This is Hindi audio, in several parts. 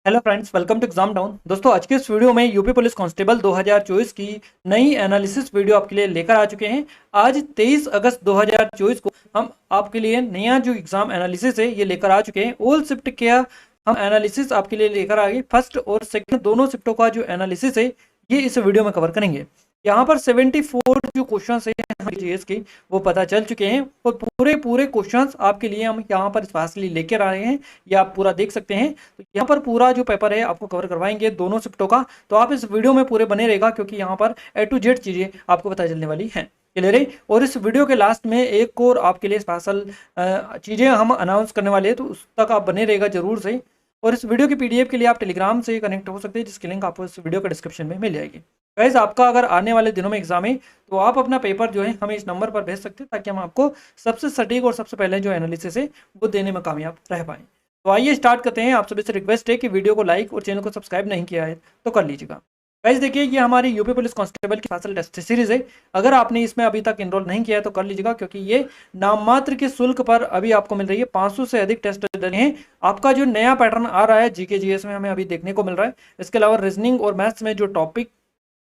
Hello friends, welcome to exam down. दोस्तों, आज के इस वीडियो में यूपी पुलिस कांस्टेबल 2024 की नई एनालिसिस वीडियो आपके लिए लेकर आ चुके हैं। आज 23 अगस्त 2024 को हम आपके लिए नया जो एग्जाम एनालिसिस है ये लेकर आ चुके हैं। ऑल शिफ्ट क्या हम एनालिसिस आपके लिए लेकर आ गए। फर्स्ट और सेकंड दोनों शिफ्टों का जो एनालिसिस है ये इस वीडियो में कवर करेंगे। यहाँ पर 74 जो क्वेश्चन है जीएस के वो पता चल चुके हैं और पूरे पूरे क्वेश्चंस आपके लिए हम यहाँ पर स्पेशली लेकर आ रहे हैं। ये आप पूरा देख सकते हैं। तो यहाँ पर पूरा जो पेपर है आपको कवर करवाएंगे दोनों शिफ्टों का। तो आप इस वीडियो में पूरे बने रहेगा क्योंकि यहाँ पर ए टू जेड चीजें आपको पता चलने वाली हैं। क्लियर है। और इस वीडियो के लास्ट में एक और आपके लिए स्पेशल चीजें हम अनाउंस करने वाले हैं, तो उस तक आप बने रहेगा जरूर से। और इस वीडियो की पीडीएफ के लिए आप टेलीग्राम से कनेक्ट हो सकते हैं, जिसकी लिंक आपको इस वीडियो के डिस्क्रिप्शन में मिल जाएगी। गाइस, आपका अगर आने वाले दिनों में एग्जाम है तो आप अपना पेपर जो है हमें इस नंबर पर भेज सकते हैं, ताकि हम आपको सबसे सटीक और सबसे पहले जो एनालिसिस है वो देने में कामयाब रह पाएं। तो आइए स्टार्ट करते हैं। आप सभी से रिक्वेस्ट है कि वीडियो को लाइक और चैनल को सब्सक्राइब नहीं किया है तो कर लीजिएगा। गाइस देखिए, ये हमारी यूपी पुलिस कांस्टेबल की स्पेशल टेस्ट सीरीज है। अगर आपने इसमें अभी तक इनरोल नहीं किया है तो कर लीजिएगा, क्योंकि ये नाम मात्र के शुल्क पर अभी आपको मिल रही है। 500 से अधिक टेस्ट डले हैं। आपका जो नया पैटर्न आ रहा है जीके जीएस में हमें अभी देखने को मिल रहा है। इसके अलावा रीजनिंग और मैथ्स में जो टॉपिक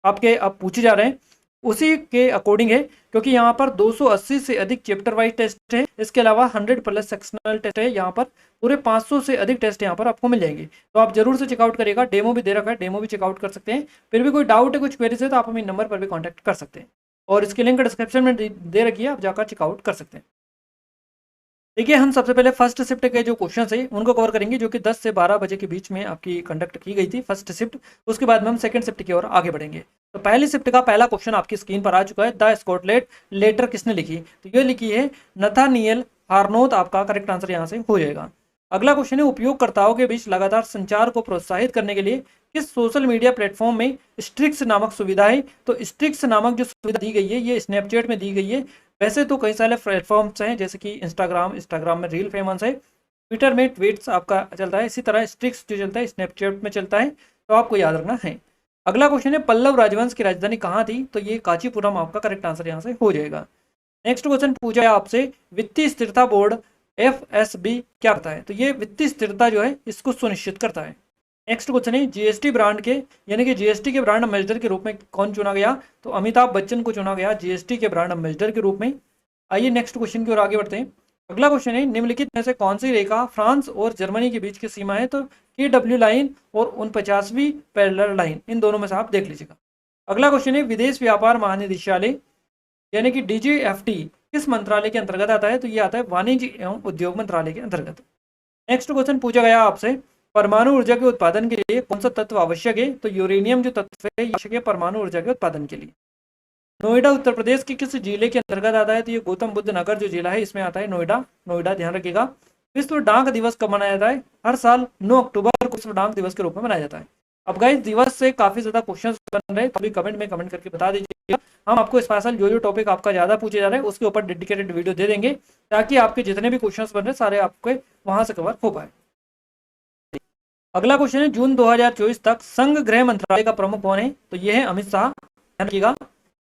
आपके अब पूछे जा रहे हैं उसी के अकॉर्डिंग है, क्योंकि यहाँ पर 280 से अधिक चैप्टर वाइज टेस्ट है। इसके अलावा 100 प्लस सेक्शनल टेस्ट है। यहाँ पर पूरे 500 से अधिक टेस्ट यहाँ पर आपको मिल जाएंगे। तो आप जरूर से चेकआउट करिएगा। डेमो भी दे रखा है, डेमो भी चेकआउट कर सकते हैं। फिर भी कोई डाउट है, कुछ क्वेरीज है, तो आप हमें नंबर पर भी कॉन्टैक्ट कर सकते हैं। और इसकी लिंक डिस्क्रिप्शन में दे रखी है, आप जाकर चेकआउट कर सकते हैं। देखिए, हम सबसे पहले फर्स्ट शिफ्ट के जो क्वेश्चन है उनको कवर करेंगे, जो कि 10 से 12 बजे के बीच में आपकी कंडक्ट की गई थी फर्स्ट शिफ्ट। उसके बाद में हम सेकंड शिफ्ट की ओर आगे बढ़ेंगे। तो पहली शिफ्ट का पहला क्वेश्चन आपकी स्क्रीन पर आ चुका है। द स्कॉटलैंड लेटर किसने लिखी? तो ये लिखी है नथानियल हार्नोत। आपका करेक्ट आंसर यहाँ से हो जाएगा। अगला क्वेश्चन है, उपयोगकर्ताओं के बीच लगातार संचार को प्रोत्साहित करने के लिए किस सोशल मीडिया प्लेटफॉर्म में स्ट्रिक्स नामक सुविधा है? तो स्ट्रिक्स नामक जो सुविधा दी गई है ये स्नैपचैट में दी गई है। वैसे तो कई सारे प्लेटफॉर्म्स हैं, जैसे कि इंस्टाग्राम में रील फेमस है, ट्विटर में ट्वीट्स आपका चलता है, इसी तरह स्ट्रिक्स जो चलता है स्नैपचैट में चलता है। तो आपको याद रखना है। अगला क्वेश्चन है, पल्लव राजवंश की राजधानी कहाँ थी? तो ये कांचीपुरम आपका करेक्ट आंसर यहाँ से हो जाएगा। नेक्स्ट क्वेश्चन पूछा है आपसे, वित्तीय स्थिरता बोर्ड एफएसबी क्या करता है? तो ये वित्तीय स्थिरता जो है इसको सुनिश्चित करता है। नेक्स्ट क्वेश्चन है, जीएसटी ब्रांड के यानी कि जीएसटी के ब्रांड एम्बेसडर के रूप में कौन चुना गया? तो अमिताभ बच्चन को चुना गया जीएसटी के ब्रांड एम्बेसडर के रूप में। आइए नेक्स्ट क्वेश्चन की ओर आगे बढ़ते हैं। अगला क्वेश्चन है, निम्नलिखित में से कौन सी रेखा फ्रांस और जर्मनी के बीच की सीमा है? तो KW लाइन और 49वीं पैरेलल लाइन, इन दोनों में से आप देख लीजिएगा। अगला क्वेश्चन है, विदेश व्यापार महानिदेशालय यानी कि DGFT किस मंत्रालय के अंतर्गत आता है? तो ये आता है वाणिज्य एवं उद्योग मंत्रालय के अंतर्गत। नेक्स्ट क्वेश्चन पूछा गया आपसे, परमाणु ऊर्जा के उत्पादन के लिए कौन सा तत्व आवश्यक है? तो यूरेनियम जो तत्व है आवश्यक है परमाणु ऊर्जा के उत्पादन के लिए। नोएडा उत्तर प्रदेश के किस जिले के अंतर्गत आता है? तो ये गौतम बुद्ध नगर जो जिला है इसमें आता है नोएडा। नोएडा ध्यान रखिएगा। विश्व डाक दिवस कब मनाया जाता है? हर साल 9 अक्टूबर को विश्व डाक दिवस के रूप में मनाया जाता है। अब गाइस, दिवस से काफी ज्यादा क्वेश्चन बन रहे हैं, तो अभी कमेंट में कमेंट करके बता दीजिएगा। हम आपको स्पेशल जो टॉपिक आपका ज्यादा पूछे जा रहे हैं उसके ऊपर डेडिकेटेड वीडियो दे देंगे, ताकि आपके जितने भी क्वेश्चन बन रहे हैं सारे आपके वहां से कवर हो पाए। अगला क्वेश्चन है, जून 2024 तक संघ गृह मंत्रालय का प्रमुख कौन है? तो यह है अमित शाह। ध्यान रखिएगा।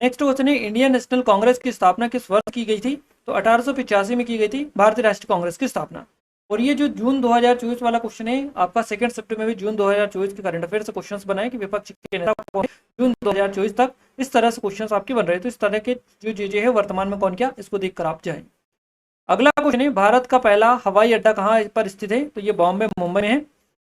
नेक्स्ट क्वेश्चन है, इंडियन नेशनल कांग्रेस की स्थापना किस वर्ष की गई थी? तो 1885 में की गई थी भारतीय राष्ट्रीय कांग्रेस की स्थापना। और ये जो जून 2024 वाला क्वेश्चन है आपका सेकंड शिफ्ट में भी जून 2024 के करंट अफेयर से क्वेश्चंस बनाए कि विपक्ष के नेता कौन है जून 2024 तक। इस तरह से क्वेश्चंस आपके बन रहे हैं। तो इस तरह के जो चीजें है वर्तमान में कौन क्या, इसको देखकर आप जाएं। अगला क्वेश्चन है, भारत का पहला हवाई अड्डा कहाँ पर स्थित है? तो ये बॉम्बे मुंबई में है।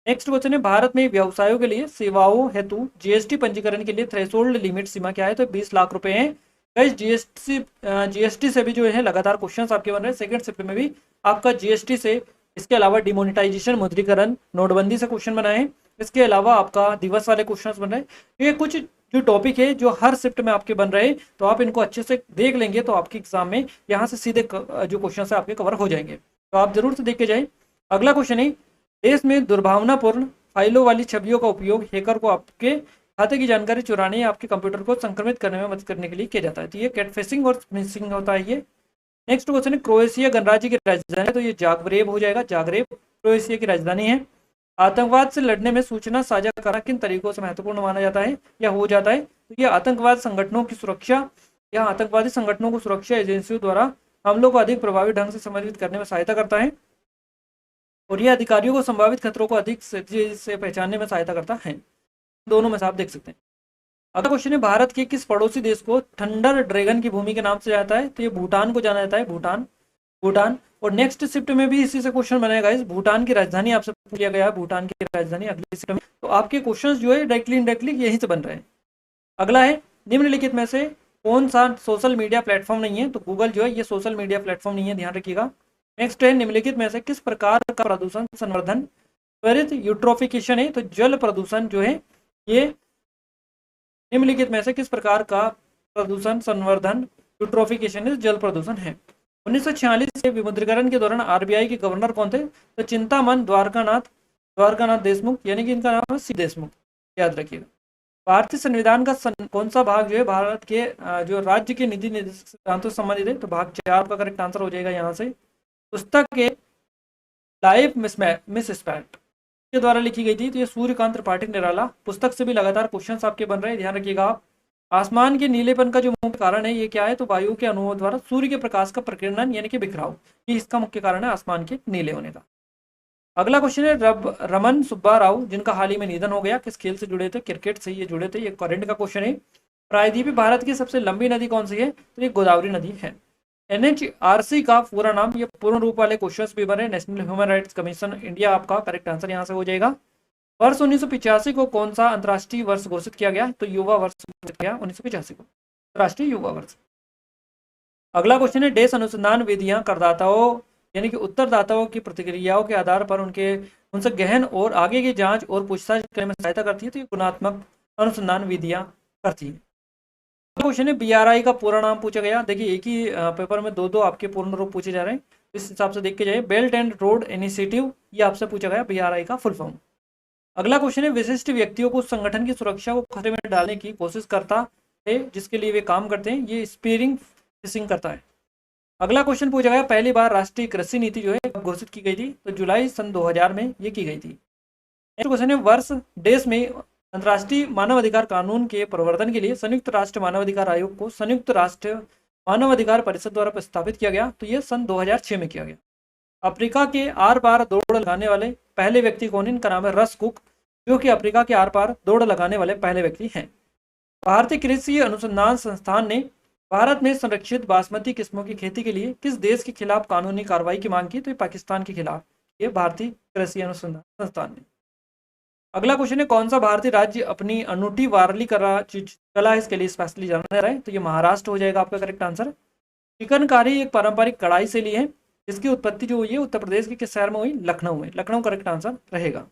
नेक्स्ट क्वेश्चन है, भारत में व्यवसायों के लिए सेवाओं हेतु जीएसटी पंजीकरण के लिए थ्रेशोल्ड लिमिट सीमा क्या है? तो 20 लाख रुपए है। गाइस, जीएसटी से भी जो है लगातार क्वेश्चंस आपके बन रहे हैं। सेकंड शिफ्ट में भी आपका जीएसटी से, इसके अलावा डिमोनेटाइजेशन मुद्रीकरण नोटबंदी से क्वेश्चन बनाए हैं। इसके अलावा आपका दिवस वाले क्वेश्चंस बन रहे हैं। ये कुछ जो टॉपिक है जो हर शिफ्ट में आपके बन रहे हैं, तो आप इनको अच्छे से देख लेंगे तो आपके एग्जाम में यहाँ से सीधे जो क्वेश्चन है आपके कवर हो जाएंगे। तो आप जरूर से देख के जाए। अगला क्वेश्चन है, देश में दुर्भावनापूर्ण फाइलों वाली छवियों का उपयोग हैकर को आपके खाते की जानकारी चुराने या आपके कंप्यूटर को संक्रमित करने में मदद करने के लिए किया जाता है। तो ये कैटफिशिंग और स्मिशिंग होता है ये। नेक्स्ट क्वेश्चन है, क्रोएशिया गणराज्य की राजधानी है? तो ये जाग्रेब हो जाएगा। जाग्रेब क्रोएशिया की राजधानी है। आतंकवाद से लड़ने में सूचना साझा करना किन तरीकों से महत्वपूर्ण माना जाता है या हो जाता है? तो ये आतंकवाद संगठनों की सुरक्षा या आतंकवादी संगठनों को सुरक्षा एजेंसियों द्वारा हमलों को अधिक प्रभावी ढंग से समन्वित करने में सहायता करता है। और ये अधिकारियों को संभावित खतरों को अधिक तेजी से पहचानने में सहायता करता है। दोनों में से आप देख सकते हैं। अगला क्वेश्चन है, भारत के किस पड़ोसी देश को थंडर ड्रैगन की भूमि के नाम से जाता है? तो ये भूटान को जाना जाता है, भूटान। भूटान। और नेक्स्ट शिफ्ट में भी इसी से क्वेश्चन बनेगा। इस भूटान की राजधानी आपसे पूछ लिया गया है, भूटान की राजधानी अगली शिफ्ट में। तो आपके क्वेश्चंस जो है डायरेक्टली इनडायरेक्टली यहीं से बन रहे हैं। अगला है, निम्नलिखित में से कौन सा सोशल मीडिया प्लेटफॉर्म नहीं है? तो गूगल जो है ये सोशल मीडिया प्लेटफॉर्म नहीं है, ध्यान रखिएगा। नेक्स्ट है, निम्नलिखित में से किस प्रकार का प्रदूषण संवर्धन त्वरित यूट्रोफिकेशन है? तो जल प्रदूषण जो है ये निम्नलिखित में से किस प्रकार का प्रदूषण संवर्धन यूट्रोफिकेशन जल प्रदूषण है? 1946 के विमुद्रीकरण के दौरान आरबीआई के गवर्नर कौन थे? तो चिंतामन द्वारकानाथ देशमुख, यानी कि इनका नाम है सी देशमुख, याद रखिएगा। भारतीय संविधान का कौन सा भाग जो है भारत के जो राज्य के निधि सिद्धांतों से संबंधित है? तो भाग 4 का करेक्ट आंसर हो जाएगा यहाँ से। पुस्तक के लाइफ मिसस्पेक्ट के द्वारा लिखी गई थी। तो ये सूर्यकांत त्रिपाठी निराला। पुस्तक से भी लगातार क्वेश्चंस आपके बन रहे हैं, ध्यान रखिएगा आप। आसमान के नीलेपन का जो मुख्य कारण है ये क्या है? तो वायु के अणुओं द्वारा सूर्य के प्रकाश का प्रकीर्णन यानी कि बिखराव, ये इसका मुख्य कारण है आसमान के नीले होने का। अगला क्वेश्चन है, रमन सुब्बा राव जिनका हाल ही में निधन हो गया, किस खेल से जुड़े थे? क्रिकेट से ये जुड़े थे, ये करंट का क्वेश्चन है। प्रायद्वीपीय भारत की सबसे लंबी नदी कौन सी है? तो ये गोदावरी नदी है। एनएचआरसी का पूरा नाम, ये पूर्ण रूप वाले क्वेश्चंस भी बने, national human rights commission India, आपका करेक्ट आंसर यहाँ से हो जाएगा। वर्ष 1985 को कौन सा अंतर्राष्ट्रीय वर्ष घोषित किया गया? तो युवा वर्ष घोषित किया 1985 को, राष्ट्रीय युवा वर्ष। अगला क्वेश्चन है, देश अनुसंधान विधियां करदाताओं यानी कि उत्तरदाताओं की प्रतिक्रियाओं के आधार पर उनसे गहन और आगे की जांच और पूछताछ करने में सहायता करती है। तो ये गुणात्मक अनुसंधान विधियां करती है। क्वेश्चन है, बीआरआई का पूरा नाम पूछा गया। देखिए एक ही पेपर में दो आपके पूर्ण रूप पूछे जा रहे हैं, इस हिसाब से देख के जाइए। बेल्ट एंड रोड इनिशिएटिव, ये आपसे पूछा गया बीआरआई का फुल फॉर्म। अगला क्वेश्चन है, विशिष्ट व्यक्तियों को संगठन की सुरक्षा को खतरे में डालने की कोशिश करता है जिसके लिए वे काम करते हैं, ये स्पीयरिंग फिशिंग करता है। अगला क्वेश्चन पूछा गया, पहली बार राष्ट्रीय कृषि नीति जो है घोषित की गई थी? तो जुलाई सन 2000 में ये की गई थी। नेक्स्ट क्वेश्चन है, वर्ष देश में अंतर्राष्ट्रीय मानवाधिकार कानून के प्रवर्तन के लिए संयुक्त राष्ट्र मानवाधिकार आयोग को संयुक्त राष्ट्र मानवाधिकार परिषद द्वारा प्रस्तावित किया गया। तो ये सन 2006 में किया गया। अफ्रीका के आर पार दौड़ लगाने वाले पहले व्यक्ति कौन? इनका नाम है रस कुक, जो कि अफ्रीका के आर पार दौड़ लगाने वाले पहले व्यक्ति हैं। भारतीय कृषि अनुसंधान संस्थान ने भारत में संरक्षित बासमती किस्मों की खेती के लिए किस देश के खिलाफ कानूनी कार्रवाई की मांग की? तो पाकिस्तान के खिलाफ, ये भारतीय कृषि अनुसंधान संस्थान ने। अगला क्वेश्चन है, कौन सा भारतीय राज्य अपनी अनूठी वारली कला है इसके लिए स्पेशली जाना जा रहा है? तो ये महाराष्ट्र हो जाएगा आपका करेक्ट आंसर। चिकनकारी एक पारंपरिक कढ़ाई शैली है जिसकी उत्पत्ति जो हुई है उत्तर प्रदेश के किस शहर में हुई? लखनऊ में। लखनऊ करेक्ट आंसर रहेगा।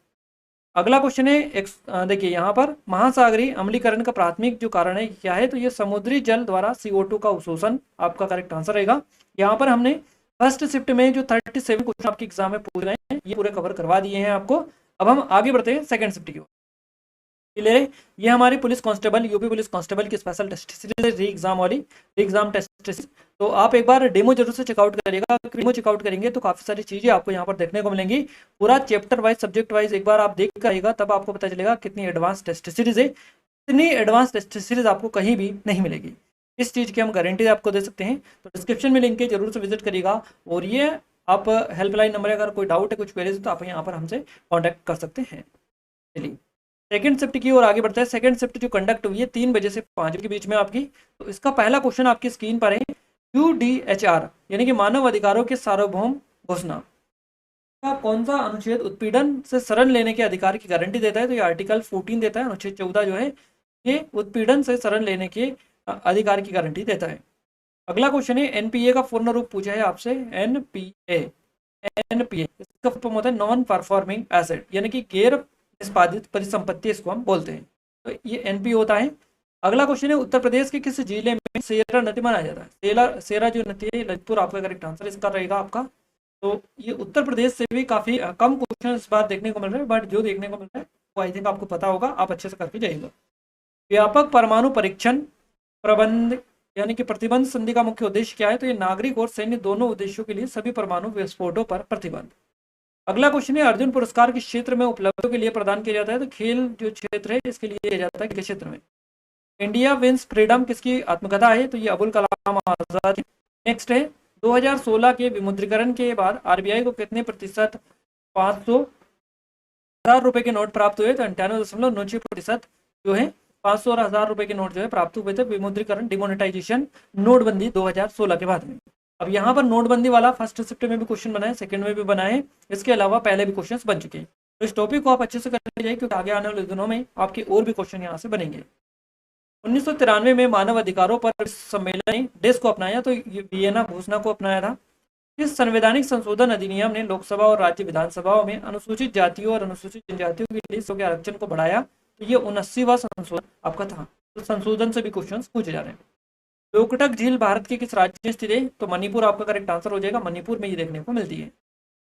अगला क्वेश्चन है, देखिए यहाँ पर महासागरीय अम्लीकरण का प्राथमिक जो कारण है क्या है? तो ये समुद्री जल द्वारा CO2 का अवशोषण, आपका करेक्ट आंसर रहेगा। यहाँ पर हमने फर्स्ट शिफ्ट में जो 37 क्वेश्चन आपके एग्जाम में पूछ रहे हैं ये पूरे कवर करवा दिए हैं आपको। अब हम आगे बढ़ते हैं सेकंड शिफ्ट की ओर। क्लियर है? ये हमारी police constable, UP police constable की स्पेशल टेस्ट सीरीज है, री एग्जाम वाली, री एग्जाम टेस्ट सीरीज। तो आप एक बार डेमो जरूर से चेकआउट करिएगा। डेमो चेकआउट करेंगे तो काफी सारी चीजें आपको यहाँ पर देखने को मिलेंगी। पूरा चैप्टर वाइज, सब्जेक्ट वाइज एक बार आप देख कर आइएगा, तब आपको पता चलेगा कितनी एडवांस टेस्ट सीरीज है। इतनी एडवांस टेस्ट सीरीज आपको कहीं भी नहीं मिलेगी, इस चीज की हम गारंटी आपको दे सकते हैं। तो डिस्क्रिप्शन में लिंक है, जरूर से विजिट करिएगा। और ये आप हेल्पलाइन नंबर, अगर कोई डाउट है, कुछ क्वेरीज है तो आप यहाँ पर हमसे कॉन्टैक्ट कर सकते हैं। चलिए सेकंड शिफ्ट की ओर आगे बढ़ते हैं। सेकंड शिफ्ट जो कंडक्ट हुई है 3 बजे से 5 बजे के बीच में आपकी। तो इसका पहला क्वेश्चन आपकी स्क्रीन पर है, UDHR यानी कि मानव अधिकारों के सार्वभौम घोषणा का कौन सा अनुच्छेद उत्पीड़न से शरण लेने के अधिकार की गारंटी देता है? तो ये आर्टिकल 14 देता है। अनुच्छेद 14 जो है ये उत्पीड़न से शरण लेने के अधिकार की गारंटी देता है। अगला क्वेश्चन है, NPA का पूर्ण रूप पूछा है आपसे। NPA इसका फॉर्म होता है नॉन परफॉर्मिंग एसेट, यानी कि गैर निष्पादित परिसंपत्ति इसको हम बोलते हैं। तो ये NPA होता है। अगला क्वेश्चन है, उत्तर प्रदेश के किस जिले में सेरा नदी मनाया जाता है? सेरा जो नदी है ललितपुर, आपका करेक्ट आंसर इसका रहेगा आपका। तो ये उत्तर प्रदेश से भी काफी कम क्वेश्चन इस बार देखने को मिल रहे हैं, बट जो देखने को मिल रहा है वो आई थिंक आपको पता होगा, आप अच्छे से करके जाइएगा। व्यापक परमाणु परीक्षण प्रबंध यानी कि प्रतिबंध संधि का मुख्य उद्देश्य क्या है? तो ये नागरिक और सैन्य दोनों उद्देश्यों के लिए सभी परमाणु विस्फोटों पर प्रतिबंध। अगला क्वेश्चन है, अर्जुन पुरस्कार किस क्षेत्र में उपलब्धियों के लिए प्रदान किया जाता है? तो खेल जो क्षेत्र है इसके लिए दिया जाता है, किस क्षेत्र में? इंडिया विंस फ्रीडम किसकी आत्मकथा है? तो ये अबुल कलाम आजाद। नेक्स्ट है, 2016 के विमुद्रीकरण के बाद RBI को कितने प्रतिशत 500,000 रुपए के नोट प्राप्त हुए, तो 98.96% जो है 500 और 1000 रुपए के नोट जो है प्राप्त हुए थे विमुद्रीकरण डिमोनेटाइजेशन नोटबंदी 2016 के बाद में। अब यहाँ पर नोटबंदी वाला फर्स्ट शिफ्ट में भी क्वेश्चन बना है, सेकंड में भी बना है, इसके अलावा पहले भी क्वेश्चन बन चुके हैं। तो इस टॉपिक को आप अच्छे से कर लीजिए, क्योंकि आगे आने वाले दिनों में आपके और भी क्वेश्चन यहाँ से बनेंगे। 1993 में मानव अधिकारों पर सम्मेलन ने डेस को अपनाया, तो वियना घोषणा को अपनाया था। इस संवैधानिक संशोधन अधिनियम ने लोकसभा और राज्य विधानसभाओं में अनुसूचित जातियों और अनुसूचित जनजातियों के लिए सीटों के आरक्षण को बढ़ाया, तो ये 79वां संशोधन आपका था। तो संशोधन से भी क्वेश्चन पूछे जा रहे हैं। लोकटक झील भारत के किस राज्य में स्थित है, तो मणिपुर आपका करेक्ट आंसर हो जाएगा, मणिपुर में ये देखने को मिलती है।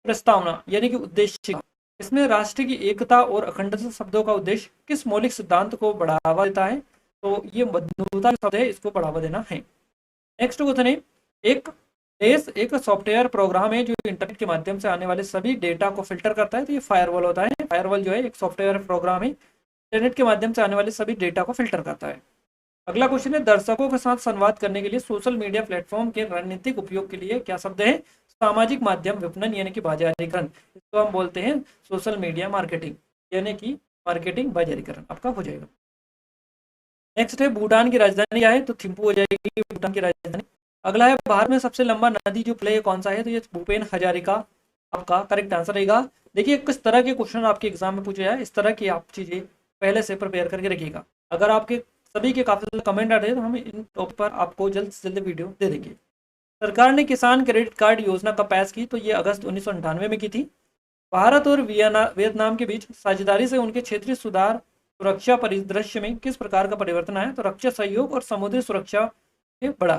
प्रस्तावना यानी कि उद्देश्य, इसमें राष्ट्र की एकता और अखंडता शब्दों का उद्देश्य किस मौलिक सिद्धांत को बढ़ावा देता है, तो ये बंधुता शब्द है, इसको बढ़ावा देना है। नेक्स्ट क्वेश्चन है, एक सॉफ्टवेयर प्रोग्राम है जो इंटरनेट के माध्यम से आने वाले सभी डेटा को फिल्टर करता है, तो ये फायरवॉल होता है। फायरवॉल जो है एक सॉफ्टवेयर प्रोग्राम है, इंटरनेट के माध्यम से आने वाले सभी डेटा को फिल्टर करता है। अगला क्वेश्चन है, दर्शकों के साथ संवाद करने के लिए सोशल मीडिया प्लेटफॉर्म के रणनीतिक उपयोग के लिए क्या शब्द है, सामाजिक माध्यम विपणन यानी कि बाजारीकरण, इसको हम बोलते हैं सोशल मीडिया मार्केटिंग यानी कि मार्केटिंग बाजारीकरण आपका हो जाएगा। नेक्स्ट है, भूटान की राजधानी क्या है, तो थिम्पू हो जाएगी भूटान की राजधानी। अगला है, भारत में सबसे लंबा नदी जो प्ले कौन सा है, तो ये भूपेन हजारिका आपका करेक्ट आंसर रहेगा। देखिए किस तरह के क्वेश्चन आपके एग्जाम में पूछे जाए, इस तरह की आप चीजें पहले से प्रिपेयर करके रखिएगा। अगर आपके सभी के काफी कमेंट आ रहे हैं तो हम इन टॉपिक पर आपको जल्द से जल्द वीडियो दे देंगे। सरकार ने किसान क्रेडिट कार्ड योजना कब पास की, तो ये अगस्त 1998 में की थी। भारत और वियतनाम के बीच साझेदारी से उनके क्षेत्रीय सुधार सुरक्षा परिदृश्य में किस प्रकार का परिवर्तन आया, तो रक्षा सहयोग और समुद्री सुरक्षा के बढ़ा।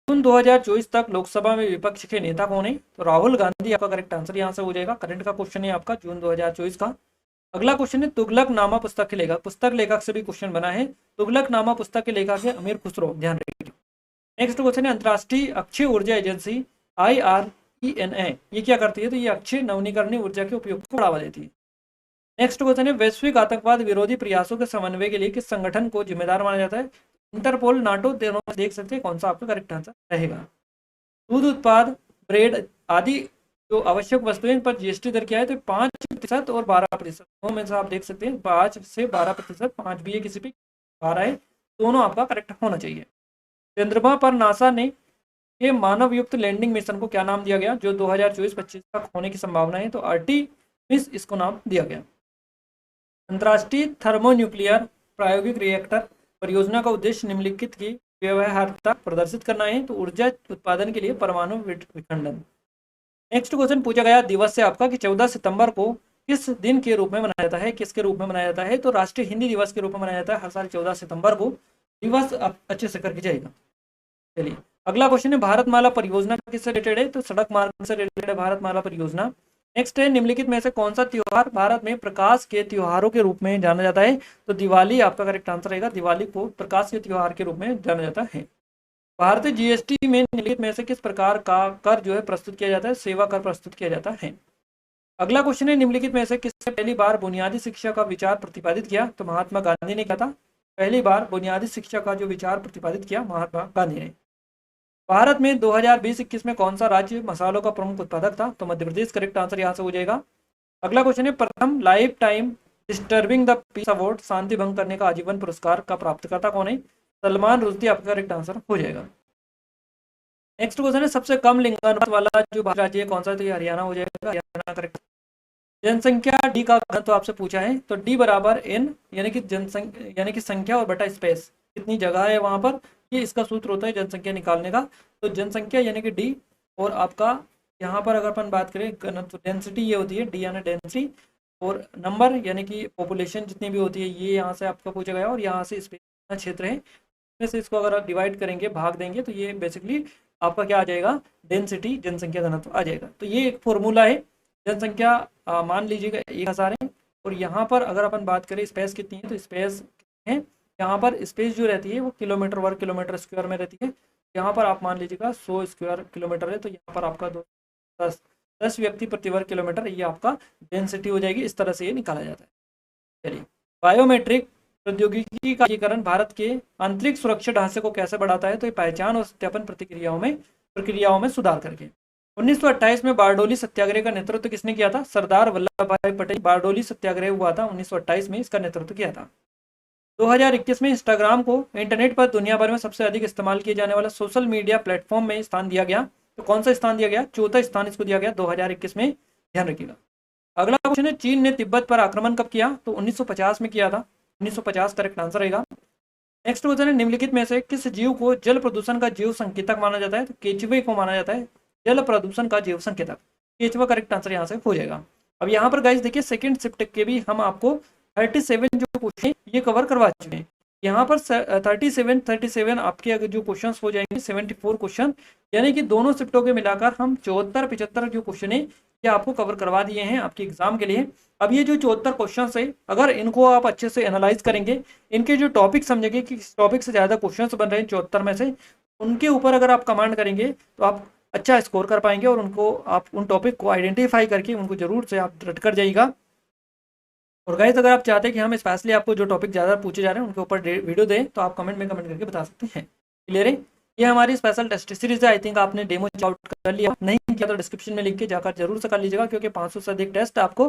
जून 2024 तक लोकसभा में विपक्ष के नेता कौन है, तो राहुल गांधी आपका करेक्ट आंसर यहाँ से हो जाएगा। करंट का क्वेश्चन है आपका जून 2024 का। अगला क्वेश्चन है, तुगलकनामा पुस्तक के लेखक, पुस्तक लेखक से भी क्वेश्चन बना है। तुगलकनामा पुस्तक के लेखक है अमीर खुसरो, ध्यान रखिए। नेक्स्ट क्वेश्चन है, अंतर्राष्ट्रीय अक्षय ऊर्जा एजेंसी IRENA ये क्या करती है, तो ये अक्षय नवीकरणीय ऊर्जा के उपयोग को बढ़ावा देती है। नेक्स्ट क्वेश्चन है, वैश्विक आतंकवाद विरोधी प्रयासों के समन्वय के लिए किस संगठन को जिम्मेदार माना जाता है, इंटरपोल, नाटो, दोनों देख सकते हैं कौन सा आपका करेक्ट आंसर रहेगा। दूध उत्पाद, ब्रेड आदि जो आवश्यक वस्तुएं पर GST दर क्या है, तो 5% और 12%, दोनों में से आप देख सकते हैं 5 से 12%, 5 भी है किसी पे 12 है, दोनों आपका करेक्ट होना चाहिए। चंद्रमा पर नासा ने ये मानव युक्त लैंडिंग मिशन को क्या नाम दिया गया, जो 2024-25 तक होने की संभावना है, तो आर्टेमिस इसको नाम दिया गया। अंतर्राष्ट्रीय थर्मोन्यूक्लियर प्रायोगिक रिएक्टर परियोजना का उद्देश्य निम्नलिखित की व्यवहार्यता प्रदर्शित करना है, तो ऊर्जा उत्पादन के लिए परमाणु विखंडन। नेक्स्ट क्वेश्चन पूछा गया दिवस से आपका कि 14 सितंबर को किस दिन के रूप में मनाया जाता है, किसके रूप में मनाया जाता है, तो राष्ट्रीय हिंदी दिवस के रूप में मनाया जाता है। हर साल 14 सितंबर को दिवस आप अच्छे से करके जाएगा। चलिए अगला क्वेश्चन है, भारतमाला परियोजना किससे रिलेटेड है, तो सड़क मार्ग से रिलेटेड है भारतमाला परियोजना। नेक्स्ट है, निम्नलिखित में से कौन सा त्योहार भारत में प्रकाश के त्योहारों के रूप में जाना जाता है, तो दिवाली आपका करेक्ट आंसर रहेगा। दिवाली को प्रकाश के त्योहार के रूप में जाना जाता है। भारतीय GST में निम्नलिखित में से किस प्रकार का कर जो है प्रस्तुत किया जाता है, सेवा कर प्रस्तुत किया जाता है। अगला क्वेश्चन है, निम्नलिखित में से किसने पहली बार बुनियादी शिक्षा का विचार प्रतिपादित किया, तो महात्मा गांधी ने किया था। पहली बार बुनियादी शिक्षा का जो विचार प्रतिपादित किया महात्मा गांधी ने। भारत में 2020-21 में कौन सा राज्य मसालों का प्रमुख उत्पादक था, तो मध्य प्रदेश करेक्ट आंसर यहाँ से हो जाएगा। अगला क्वेश्चन है, प्रथम lifetime disturbing the peace award शांति भंग करने का आजीवन पुरस्कार का प्राप्तकर्ता कौन है, सलमान रुश्दी आपका करेक्ट आंसर हो जाएगा। नेक्स्ट क्वेश्चन है, सबसे कम लिंगानुपात वाला जो राज्य है कौन सा, तो ये हरियाणा हो जाएगा। हरियाणा करेक्ट। जनसंख्या D का घनत्व आपसे पूछा है, तो D बराबर N यानी कि जनसंख्या यानी कि संख्या और बटा स्पेस, कितनी जगह है वहां पर, ये इसका सूत्र होता है जनसंख्या निकालने का। तो जनसंख्या यानी कि D और आपका यहाँ पर अगर अपन बात करें घनत्व डेंसिटी ये होती है D यानी डेंसिटी, और नंबर यानी कि पॉपुलेशन जितनी भी होती है ये यहाँ से आपका पूछा गया, और यहाँ से स्पेस क्षेत्र है इसमें से इसको अगर आप डिवाइड करेंगे भाग देंगे तो ये बेसिकली आपका क्या आ जाएगा, डेंसिटी जनसंख्या घनत्व आ जाएगा। तो ये एक फॉर्मूला है। जनसंख्या मान लीजिएगा 1000 है, और यहाँ पर अगर अपन बात करें स्पेस कितनी है, तो स्पेस है यहाँ पर स्पेस जो रहती है वो किलोमीटर वर्ग किलोमीटर स्क्वायर में रहती है। यहाँ पर आप मान लीजिएगा 100 स्क्वायर किलोमीटर है, तो यहाँ पर आपका 10 व्यक्ति प्रति वर्ग किलोमीटर ये आपका डेंसिटी हो जाएगी। इस तरह से ये निकाला जाता है। चलिए, बायोमेट्रिक प्रौद्योगिकी का एकीकरण भारत के आंतरिक सुरक्षा ढांचे को कैसे बढ़ाता है, तो ये पहचान और सत्यापन प्रक्रियाओं में सुधार करके। 1928 में बारडोली सत्याग्रह का नेतृत्व किसने किया था? सरदार वल्लभ भाई पटेल। बारडोली सत्याग्रह हुआ था 1928 में, इसका नेतृत्व किया था। 2021 में इंस्टाग्राम को इंटरनेट पर दुनिया भर में सबसे अधिक इस्तेमाल किए जाने वाला सोशल मीडिया प्लेटफॉर्म में स्थान दिया गया। तो कौन सा स्थान दिया गया? चौथा स्थान इसको दिया गया 2021 में, ध्यान रखिएगा। अगला क्वेश्चन है, चीन ने तिब्बत पर आक्रमण कब किया? तो 1950 में किया था। 1950 करेक्ट आंसर रहेगा। नेक्स्ट क्वेश्चन है, निम्नलिखित में से किस जीव को जल प्रदूषण का जीव संकेतक माना जाता है? तो केचुए को माना जाता है जल प्रदूषण का जीव संकेतक। केचुआ करेक्ट आंसर यहाँ से हो जाएगा। अब यहाँ पर गाइस देखिए, सेकंड शिफ्ट के भी हम आपको 37 जो क्वेश्चन ये कवर करवा चुके हैं। यहाँ पर 37 आपके अगर जो क्वेश्चन हो जाएंगे 74 क्वेश्चन, यानी कि दोनों शिफ्टों के मिलाकर हम 74-75 जो क्वेश्चन है ये आपको कवर करवा दिए हैं आपके एग्जाम के लिए। अब ये जो 74 क्वेश्चन है, अगर इनको आप अच्छे से एनालाइज करेंगे, इनके जो टॉपिक समझेंगे कि टॉपिक से ज्यादा क्वेश्चन बन रहे हैं 74 में से, उनके ऊपर अगर आप कमांड करेंगे तो आप अच्छा स्कोर कर पाएंगे और उनको आप उन टॉपिक को आइडेंटिफाई करके उनको जरूर से आप रट कर जाइएगा। और गाइस अगर आप चाहते हैं कि हम स्पेशली आपको जो टॉपिक ज़्यादा पूछे जा रहे हैं उनके ऊपर वीडियो दें तो आप कमेंट में कमेंट करके बता सकते हैं। क्लियर है? ये हमारी स्पेशल टेस्ट सीरीज है। आई थिंक आपने डेमो चेकआउट कर लिया, नहीं किया तो डिस्क्रिप्शन में लिंक के जाकर जरूर से कर लीजिएगा, क्योंकि 500 से अधिक टेस्ट आपको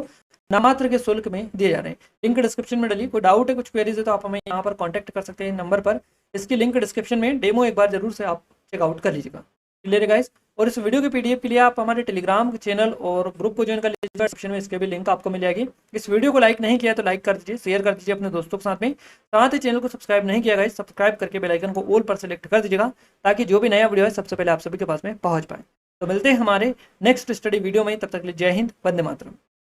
नामात्र के शुल्क में दिए जा रहे हैं। लिंक डिस्क्रिप्शन में डालिए। कोई डाउट है, कुछ क्वेरीज है तो आप हमें यहाँ पर कॉन्टैक्ट कर सकते हैं नंबर पर। इसकी लिंक डिस्क्रिप्शन में, डेमो एक बार जरूर से आप चेकआउट कर लीजिएगा। क्लियर है गाइस? और इस वीडियो के पीडीएफ के लिए आप हमारे टेलीग्राम चैनल और ग्रुप को ज्वाइन कर लीजिए, डिस्क्रिप्शन में इसके भी लिंक आपको मिल जाएगी। इस वीडियो को लाइक नहीं किया तो लाइक कर दीजिए, शेयर कर दीजिए अपने दोस्तों के साथ में। साथ ही चैनल को सब्सक्राइब नहीं किया गाइस, सब्सक्राइब करके बेल आइकन को ऑल पर सेलेक्ट कर दीजिएगा, ताकि जो भी नया वीडियो है सबसे पहले आप सभी के पास में पहुंच पाए। तो मिलते हैं हमारे नेक्स्ट स्टडी वीडियो में, तब तक के लिए जय हिंद, वंदे मातरम।